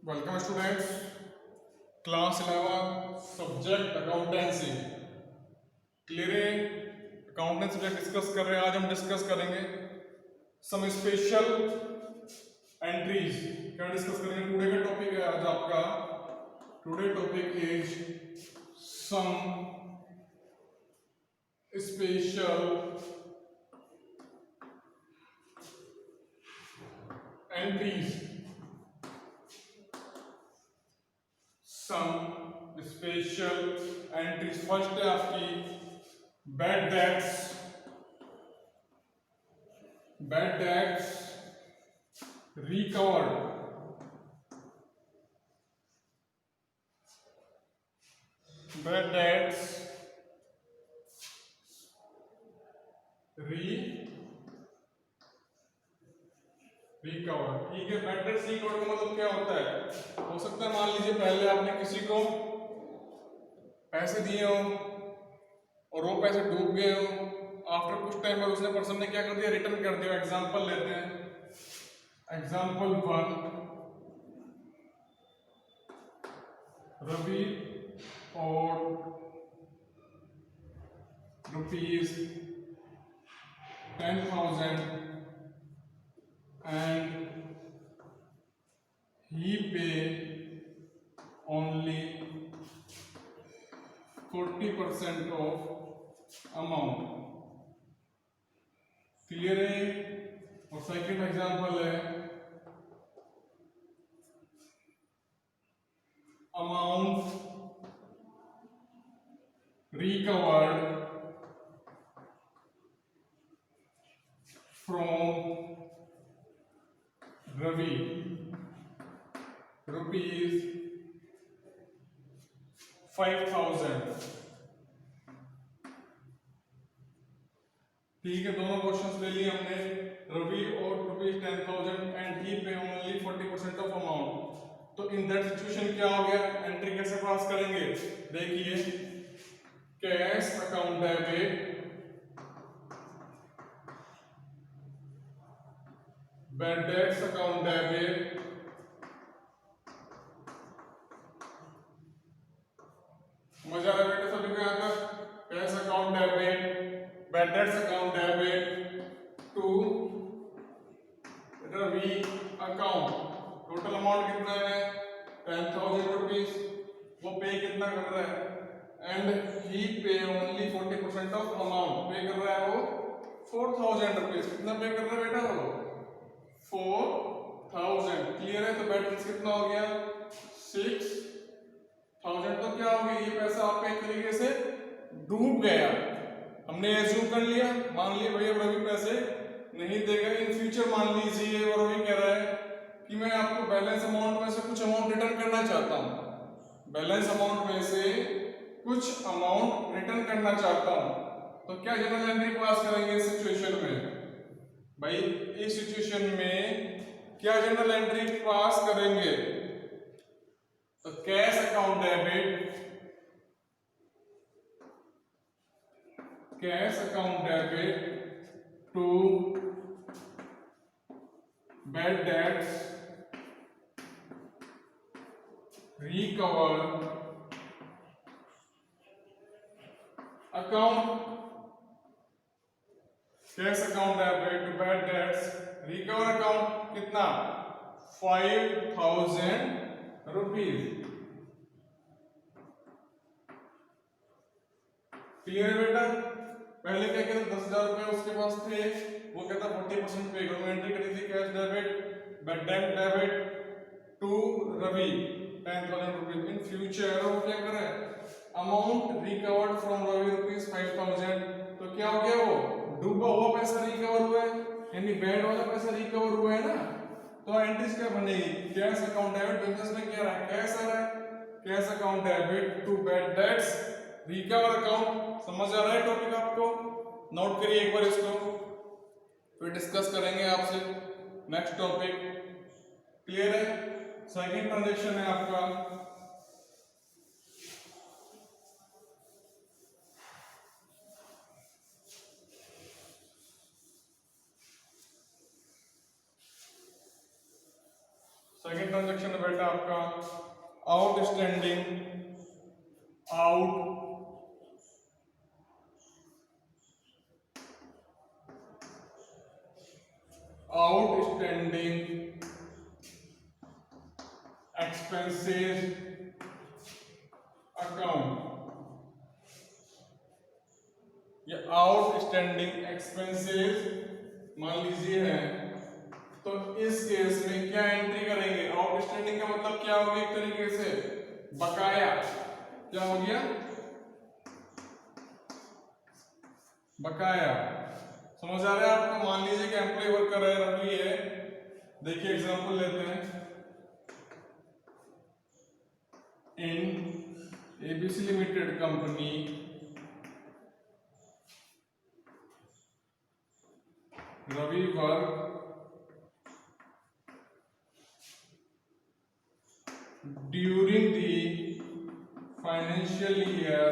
Welcome students, class 11 subject accountancy. Clear है? Accountancy subject discuss कर रहे हैं। आज हम डिस्कस करेंगे सम स्पेशल एंट्रीज। क्या डिस्कस करेंगे? टुडे का टॉपिक है आज आपका, today topic is some special entries. Some special entries. First है आपकी bad debts. Bad debts recovered. Bad debts recover. ठीक है, बैड डेट्स रिकवर का मतलब क्या होता है? हो सकता है मान लीजिए पहले आपने किसी को पैसे दिए हो और वो पैसे डूब गए हो। आफ्टर कुछ टाइम बाद उसने पर्सन ने क्या कर दिया? रिटर्न कर दिया। एग्जांपल लेते हैं, एग्जांपल 1, रवि और ₹10,000 and he pay only 40% of amount। Clear है? और सेकंड एग्जांपल है अमाउंट रिकवर्ड फ्रॉम रवि ₹5,000। ठीक है, दोनों क्वेश्चंस ले लिए हमने। रवि और ₹10,000 एंड ही पे ओनली 40% ऑफ अमाउंट। तो इन दैट सिचुएशन क्या हो गया? एंट्री कैसे पास करेंगे? देखिए, cash account debit bad debts account debit मजा आ रहा है बेटा सभी को यहाँ तक? Cash account debit bad debts account debit to Ravi account. Total amount कितना है? ₹10,000। वो पे कितना कर रहा है? एंड ही पे ओनली 40% ऑफ अमाउंट। पे कर रहा है वो ₹4,000। कितना पे कर रहा है बेटा? वो 4,000। क्लियर है? तो बैलेंस कितना हो गया? 6,000। तो क्या हो गया? ये पैसा आपका एक तरीके से डूब गया। हमने एज्यूम कर लिया, मान लिया भैया रवि पैसे नहीं देगा इन फ्यूचर। मान लीजिए और रवि कह रहा है कि मैं आपको बैलेंस अमाउंट में से कुछ अमाउंट रिटर्न करना चाहता हूं। बैलेंस अमाउंट में से कुछ अमाउंट रिटर्न करना चाहता हूं। तो क्या जनरल एंट्री पास करेंगे इस सिचुएशन में? भाई इस सिचुएशन में क्या जनरल एंट्री पास करेंगे? तो cash account debit to bad debts recover account. Cash account debit to bad debts recover account कितना? ₹5,000। क्लियर है बेटा? पहले क्या कहता? ₹10,000 उसके पास थे, वो कहता 40% पे करो। एंट्री करी थी cash debit bad debt debit to Ravi ₹10,000। In future वो क्या करे? Amount recovered from Ravi ₹5,000। तो क्या हो गया? वो डूबा हुआ पैसा रिकवर हुआ है, यानी बैड वाला पैसा रिकवर हुआ है ना। तो एंट्रीज क्या बनेगी? कैश अकाउंट डेबिट, बिजनेस में क्या रहा है? कैश आ रहा है। Cash account debit to bad debts recover account. समझ आ रहा है टॉपिक आपको? नोट करिए एक बार इसको, फिर डिस्कस करेंगे आपसे नेक्स्ट टॉपिक। क्लियर है? सेकंड ट्रांजैक्शन है आपका सेकंड ट्रांजैक्शन है बेटा आपका आउटस्टैंडिंग एक्सपेंसेस अकाउंट। ये आउटस्टैंडिंग एक्सपेंसेस मान लीजिए है, तो इस केस में क्या एंट्री करेंगे? आउटस्टैंडिंग का मतलब क्या हो गया? एक तरीके से बकाया। क्या हो गया? बकाया। समझ आ रहा है आपको? मान लीजिए कि एम्प्लॉय वर्कर है, रवि है। देखिए एग्जांपल लेते हैं। In ABC limited company Ravi work during the financial year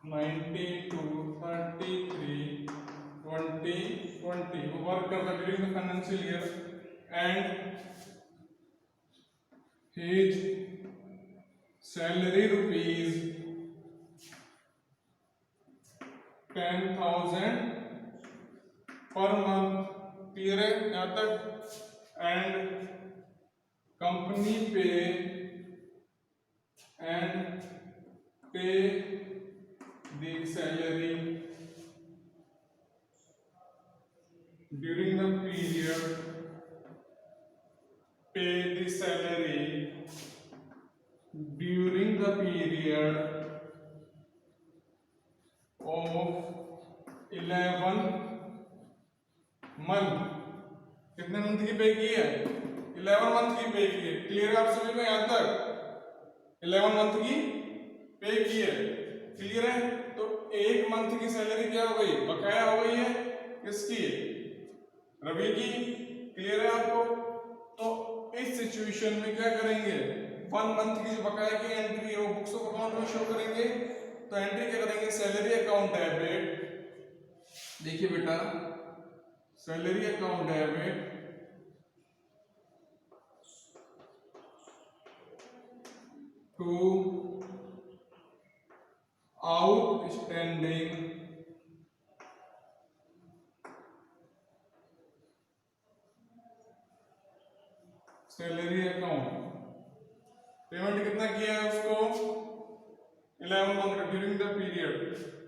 19 to 33 2020 वो वर्क करता during the financial year and his salary rupees 10,000 per month। Clear है यहाँ तक? एंड कंपनी पे the salary during the period of 11 month. कितने month की पे की है? 11 मंथ की पे की है। क्लियर है आप सभी को यहाँ तक? 11 मंथ की पे की है। क्लियर है? तो एक मंथ की सैलरी क्या हो गई? बकाया हो गई है। किसकी? रवि की। क्लियर है आपको? तो इस सिचुएशन में क्या करेंगे? 1 मंथ की जो बकाया की एंट्री है वो बुक्स ऑफ अकाउंट में शो करेंगे। तो एंट्री क्या करेंगे? Salary account debit. देखिए बेटा, salary account debit to outstanding salary account. Payment कितना किया है उसको? 11 मंथ का during the period.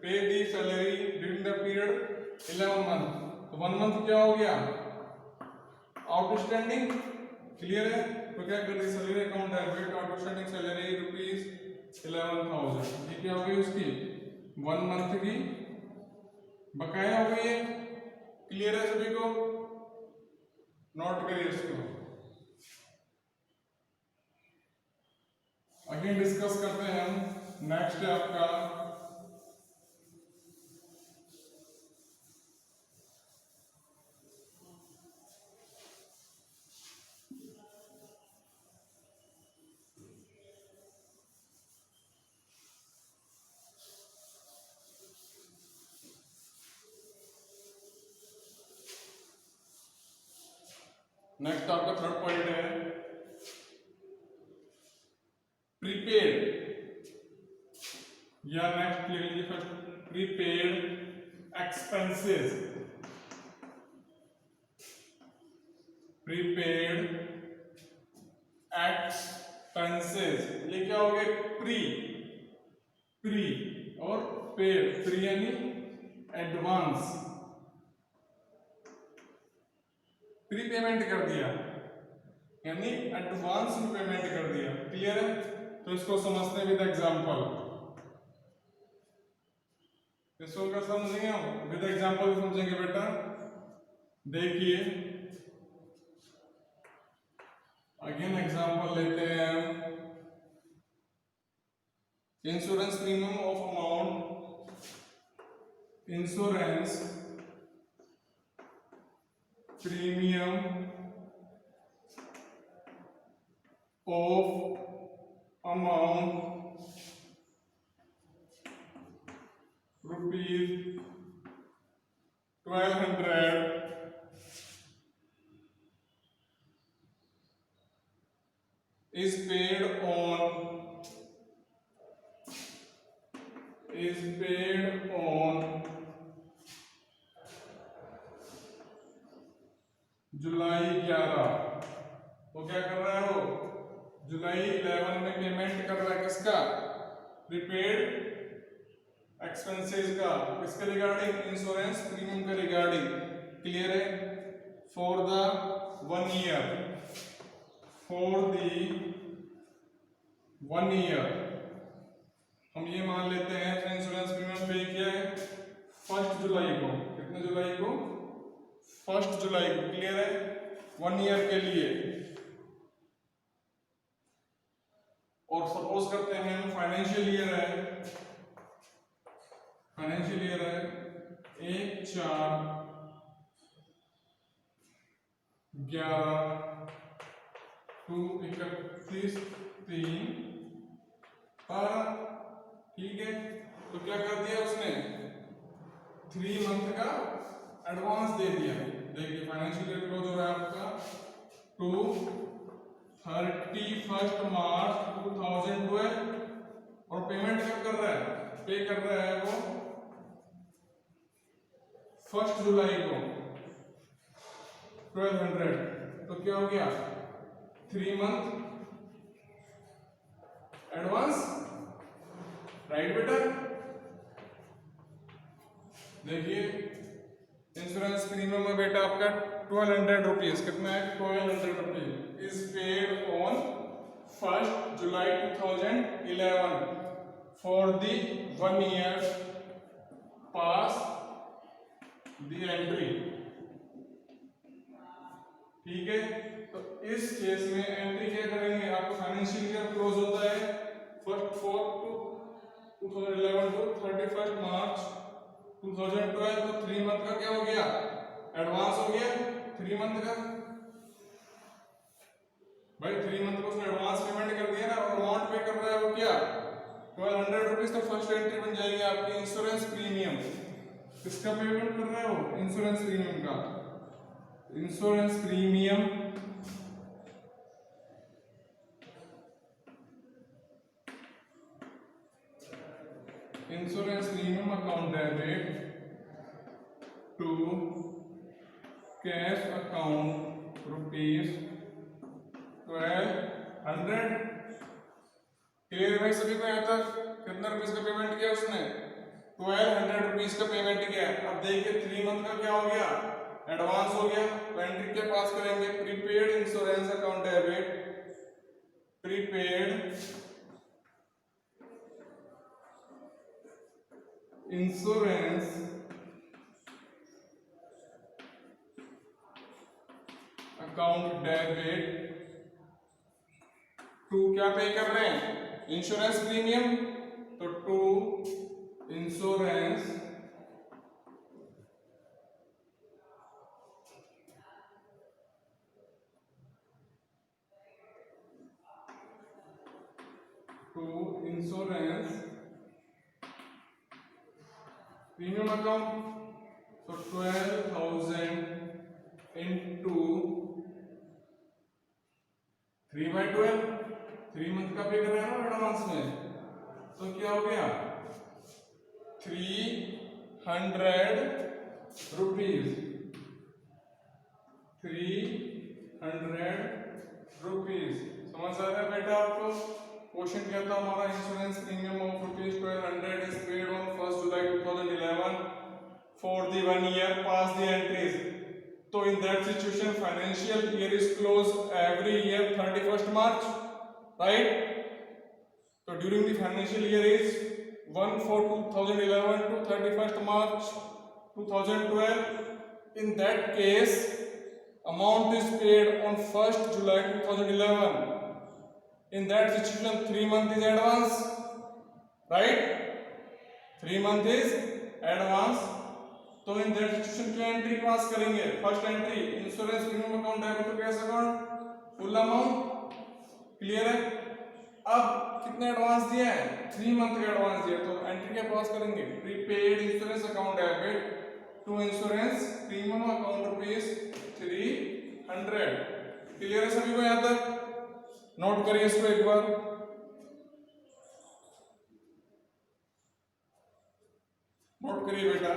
Pay the salary during the period 11 month. तो 1 मंथ क्या हो गया? आउटस्टैंडिंग। क्लियर है? तो क्या कर दी? Salary account debit outstanding salary rupees 11,000। ये क्या हो गई उसकी? 1 मंथ की बकाया हो गई है। क्लियर है सभी को? नोट करिए इसको। अगेन डिस्कस करते हैं हम। नेक्स्ट है आपका नेक्स्ट आपका थर्ड पॉइंट है प्रीपेड, या नेक्स्ट लिख लीजिए first prepaid expenses. Prepaid expenses ये क्या हो गए? प्री प्री और पेड। प्री यानी एडवांस, प्री पेमेंट कर दिया यानी एडवांस में पेमेंट कर दिया। क्लियर है? तो इसको समझते हैं विद एग्जांपल। इसको क्या समझेंगे हम? विद एग्जांपल समझेंगे बेटा। देखिए अगेन एग्जांपल लेते हैं हम। Insurance premium of amount, insurance premium of amount rupees 1200 is paid on जुलाई 11। वो क्या कर रहा है, वो जुलाई 11 में पेमेंट कर रहा है किसका, प्रीपेड एक्सपेंसेस का, किसके रिगार्डिंग, इंश्योरेंस प्रीमियम के रिगार्डिंग। क्लियर है। For the 1 year, for the 1 year हम ये मान लेते हैं इंश्योरेंस प्रीमियम पे किया है 1 जुलाई को। कितने जुलाई को, 1 जुलाई को। क्लियर है। 1 ईयर के लिए। और सपोज करते हैं हम फाइनेंशियल ईयर है 1/4/11 to 31/3 पर। ठीक है, तो क्या कर दिया उसने, 3 मंथ का एडवांस दे दिया। देखिए फाइनेंशियल ईयर क्लोज हो रहा है आपका टू 31 मार्च 2012 और पेमेंट कब कर रहा है, पे कर रहा है वो 1 जुलाई को 1200। तो क्या हो गया, 3 मंथ एडवांस, राइट बेटा। देखिए इंश्योरेंस प्रीमियम में बेटा आपका 1200 रुपीज, कितना है 1200 rupees is paid on 1 July 2011 for the 1 year pass the entry. ठीक है, तो इस केस में एंट्री क्या करेंगे, आपको फाइनेंशियल ईयर क्लोज होता है 1/4/2011 टू 31 मार्च 2012। तो 3 मंथ का क्या हो गया, एडवांस हो गया 3 मंथ का। भाई 3 मंथ का उसने एडवांस पेमेंट कर दिया ना, और अमाउंट पे कर रहा है वो क्या 1200 रुपीज। तो फर्स्ट एंट्री बन जाएगी आपकी इंश्योरेंस प्रीमियम। किसका पेमेंट कर रहा है वो, इंश्योरेंस प्रीमियम का। Insurance premium account debit to cash account rupees 1200। Clear भाई सभी को यहाँ तक। कितना रुपीज का पेमेंट किया उसने, 1200 रुपीज का पेमेंट किया। अब देखिए 3 मंथ का क्या हो गया, एडवांस हो गया। तो एंट्री के पास करेंगे prepaid insurance account debit, prepaid insurance account debit to क्या पे कर रहे हैं, इंश्योरेंस प्रीमियम। तो टू इंश्योरेंस प्रीमियम अकाउंट। तो 12,000 इंटू 3/12, 3 मंथ का पे कर रहे हैं ना एडवांस में। तो क्या हो गया 300 रुपीज, 300 रुपीज। समझ आ रहा है बेटा आपको। क्वेश्चन क्या था हमारा, insurance premium of ₹1200 is paid on 1 July 2011 for the 1 year pass the entries. तो in that situation financial year is close every year 31 March, right. तो during the financial year is 1/4/2011 to 31 March 2012. In that case, amount is paid on 1 July 2011. In that situation 3 month is advance, right, 3 month is advance. तो in that situation क्या entry पास करेंगे, first entry insurance premium account debit to cash account full amount. Clear है। अब कितने advance दिया है, 3 month का advance दिया, तो एंट्री क्या पास करेंगे, prepaid insurance account debit to insurance premium account rupees 300। Clear है सभी को यहां तक, नोट करिए इसको एक बार। नोट करिए बेटा।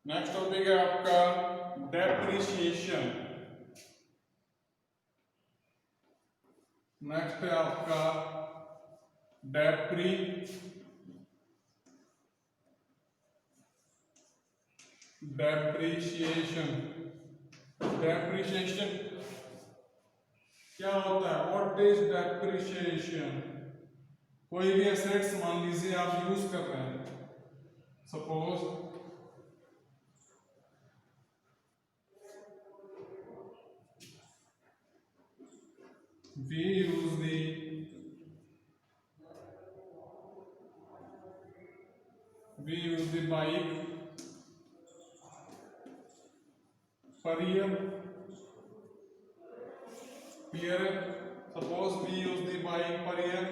नेक्स्ट टॉपिक है आपका डेप्रिसिएशन। नेक्स्ट है आपका डेप्रिसिएशन। डेप्रिसिएशन क्या होता है, व्हाट इज डेप्रिसिएशन? कोई भी एसेट्स मान लीजिए आप यूज कर रहे हैं, suppose we use the bike per year. Clear? Suppose we use the bike per year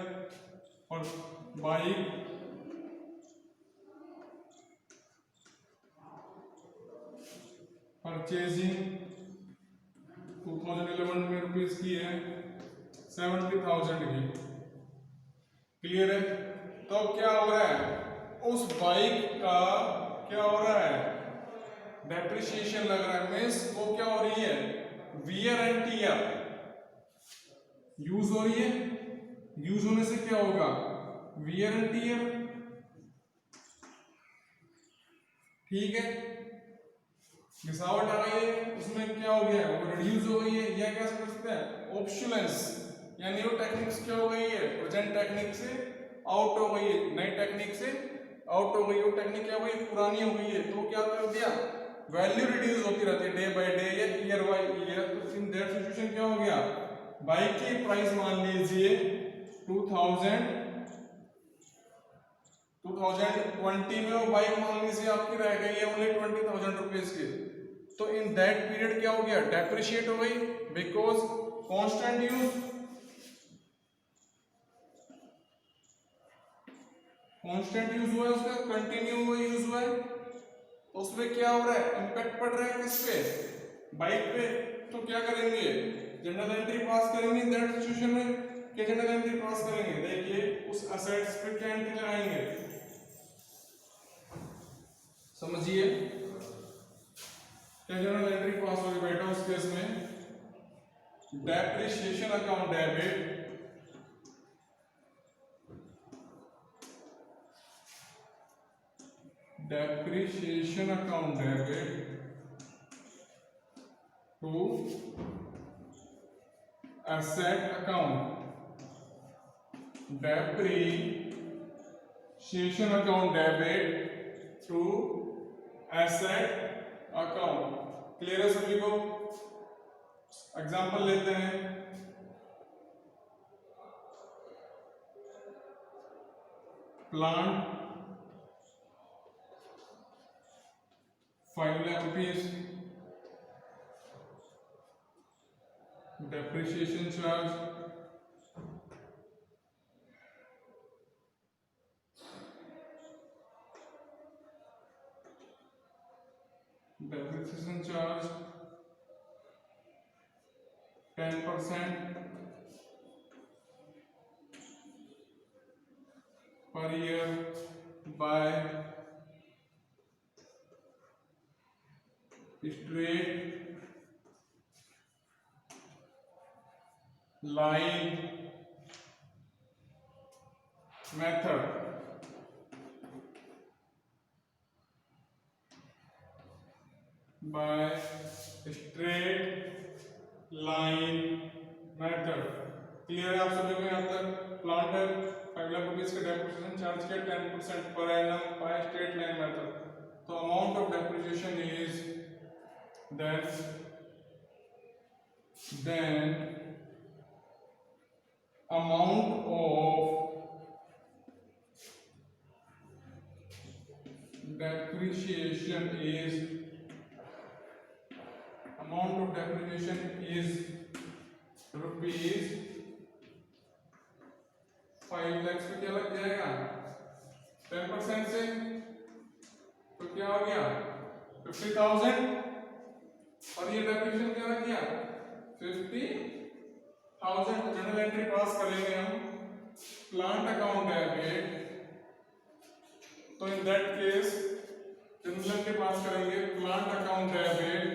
or bike purchasing 2011 में रुपीज की है 70,000 की। क्लियर है? तो अब क्या हो रहा है, उस बाइक का क्या हो रहा है, डेप्रिसिएशन लग रहा है, मीन्स वो क्या हो रही है, वियर एंड टियर यूज हो रही है। यूज होने से क्या होगा, वियर एंड टियर। ठीक है, घिसावट आ गई है, उसमें क्या हो गया, वो रिड्यूस हो गई है, या क्या समझते हैं ऑप्शुलेंस, या न्यू टेक्निक्स क्या हो गई है, प्रेजेंट टेक्निक से आउट हो गई है, नई टेक्निक से आउट हो गई, वो टेक्निक क्या हो गई, पुरानी हो गई है, तो क्या कर दिया, वैल्यू रिड्यूस होती रहती है डे बाय डे या ईयर बाय ईयर। तो इन दैट सिचुएशन क्या हो गया, बाइक की प्राइस मान लीजिए 2020 में वो बाइक मान लीजिए आपकी रह गई है ओनली 20,000 रुपीज की, तो इन दैट पीरियड क्या हो गया, डेप्रिशिएट हो गई, बिकॉज कांस्टेंट यूज हुआ है उसका, कंटिन्यू हुआ यूज हुआ है, तो उसमें क्या हो रहा है, इंपैक्ट पड़ रहा है किस पे, बाइक पे। तो क्या करेंगे, जनरल एंट्री पास करेंगे इन दैट सिचुएशन में। क्या जनरल एंट्री पास करेंगे, देखिए उस असेट्स पे क्या एंट्री लगाएंगे, समझिए क्या जनरल एंट्री पास होगी बेटा उस केस में, depreciation account debit to asset account, depreciation account debit to asset account। Clear है सभी को? एग्जांपल लेते हैं, plant 5 lakh rupees, depreciation charge depreciation charge 10% per year by straight line method by straight line method। Clear है आप सभी को यहाँ तक? प्लांट है 5 लाख रुपीज का डेप्रिसिएशन चार्ज किया 10% पर एनम बाय स्ट्रेट लाइन मेथड। तो amount of depreciation is then amount of depreciation is rupees 5 lakhs पे क्या लग जाएगा 10% से, तो क्या हो गया 50,000 और ये डेप्रिसिएशन क्या लग गया 50,000। जनरल एंट्री पास करेंगे हम प्लांट अकाउंट डेबिट, तो in that case journal entry पास करेंगे plant account debit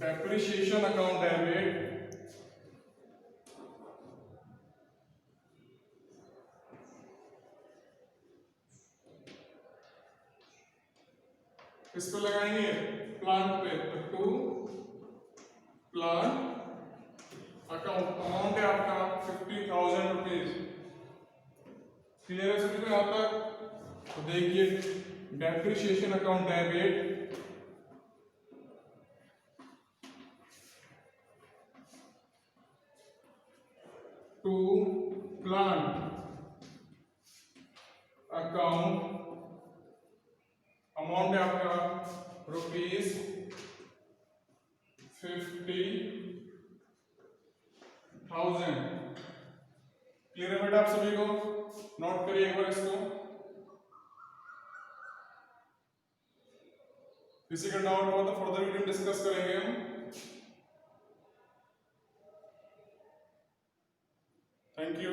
depreciation account debit किस पे लगाएंगे प्लांट पे, तो टू प्लांट अकाउंट अमाउंट है आपका 50,000 रुपीज। क्लियर है सभी को यहाँ तक? तो देखिए depreciation account debit to plant account amount है आपका रुपीज 50,000। क्लियर है बेटा आप सभी को? नोट करिए एक बार इसको। किसी का डाउट हो तो फर्दर वीडियो डिस्कस करेंगे हम। Thank you.